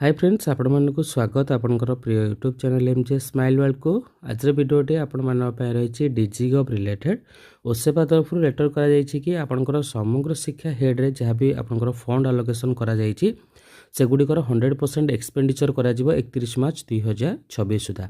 Hi friends, आपण मानक स्वागत आपनकर प्रिय YouTube channel MJ smile world को। आज वीडियोटे आपण मानक रही डिजिगव रिलेटेड ओसेपा तरफ लेटर करा जायछि कि आपनकर समग्र शिक्षा हेड रे जहाँ भी आपनकर फंड अलोकेशन करा जायछि सेगुड़िकर 100% एक्सपेंडिचर करा जिवो 31 मार्च 2026 सुधा।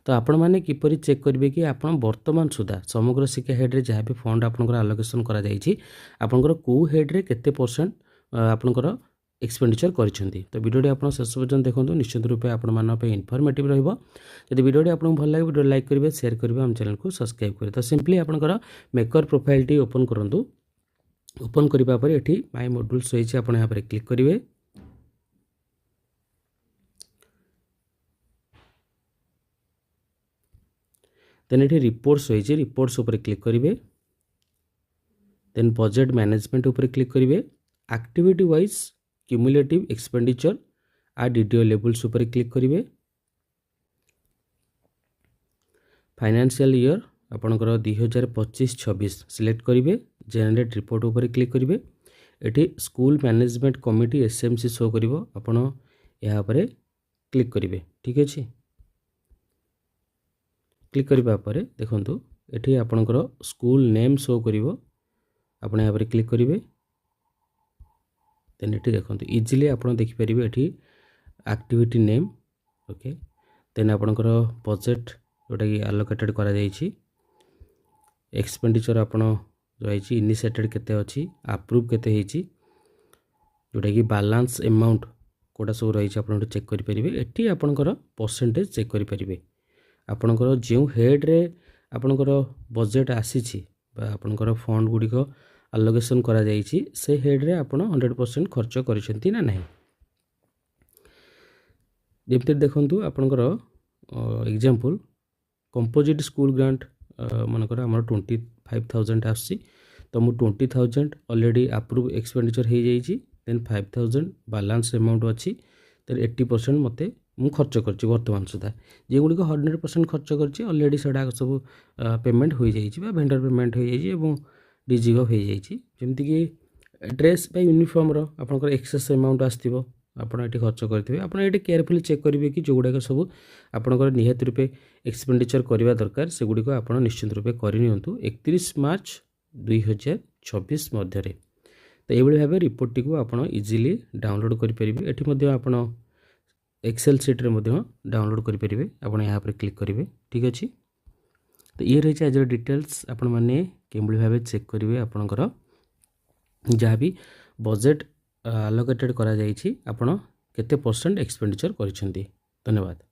तो आपण माने किपरि चेक करिवे कि आपण वर्तमान सुधा समग्र शिक्षा हेड रे जहाँ भी फंड आपनकर अलोकेशन करा जायछि आपनकर को हेड रे केते परसेंट आपनकर एक्सपेंडिचर करिसेंती। तो वीडियो आप शेष पर्यटन देखो, निश्चित रूपे आपण इनफॉर्मेटिव रहिबो। यदि वीडियो आपको भल लगे वीडियो लाइक करेंगे, शेयर करेंगे, हम चैनल को सब्सक्राइब करेंगे। तो सिंपली आपनकर मेकर प्रोफाइल टी ओपन करंतु। ओपन करिबा पर एठी माय मॉड्यूल्स होइछि, आपण यहाँ पर क्लिक करेंगे। देन एठी रिपोर्ट्स होइछि, रिपोर्ट्स ऊपर क्लिक करेंगे। देन बजेट मैनेजमेंट ऊपर क्लिक करेंगे। एक्टिविटी वाइज क्यूमुलेटिव एक्सपेंडिचर आ डीडीओ लेवल्स ऊपर क्लिक करेंगे। फाइनेंशियल ईयर आपनकर 2025-26 सिलेक्ट करेंगे। जनरेट रिपोर्ट ऊपर क्लिक करेंगे। एटी school management committee SMC show करिवो, आपण यहाँ पर क्लिक करेंगे। ठीक अच्छे, क्लिक करबा परे देखंतु एटी आपनकर स्कूल नेम शो करिवो, आपण यहाँ पर क्लिक करेंगे। देन ये देखो इजिली आप देखिपारे ये एक्टिविटी नेम। ओके, देन आपणकर बजेट जोटा कि आलोकेटेड करा जायछि, एक्सपेंडिचर आपण रही इनिशिएटेड केते अछि, अप्रूव केते हेछि, जोटा कि बैलेंस अमाउंट कोटा सब रही आप चेक करेंगे। एटी आपणकर परसेंटेज चेक करेंगे। आपणकर जो हेड रे आपणकर बजेट आसी आपणकर फंड गुड़िक अलोकेशन करा जायछि से हेड रे आपण 100% खर्च करिसेंती ना नहीं। जेमते देखंतु आपनकर एग्जांपल कंपोजिट स्कूल ग्रांट मनकर हमर 25,000 आसी, तो मु 20,000 ऑलरेडी अप्रूव एक्सपेंडिचर हो जाइछि। देन 5,000 बैलेंस अमाउंट अछि, देन 80% मते मु खर्च करछि वर्तमान सुधा। जे गुडी को 100% खर्च करछि ऑलरेडी सेडा सब पेमेंट हो जाइछि बा वेंडर पेमेंट हो जाइछि एवं डिजिगव हो जाइछि। जेमति कि ड्रेस बा यूनिफॉर्म रो आपनकर एक्सेस अमाउंट आस्थिबो, आपण एटी खर्च करथिबे। आपण एटी केयरफुली चेक करिवे कि जो गुडा सब आपनकर निहत रूपे एक्सपेंडिचर करबा दरकार से गुडी को आपण निश्चित रूपे करि नियंतु 31 मार्च 2026 मध्य रे। तो एबोली भाबे रिपोर्ट टी को आपण इजीली डाउनलोड करि परिबे। एठी मध्ये आपण एक्सेल शीट रे मध्ये डाउनलोड करि परिबे। आपण यहाँ पर क्लिक करिवे। ठीक अछि, तो ये रही आज डिटेल्स आपण माने केमबली भाबे चेक करिवे आपनकर जहाँ भी बजेट आलोकेटेड करा जायछि आपण केते परसेंट एक्सपेंडिचर करिसेंती। धन्यवाद।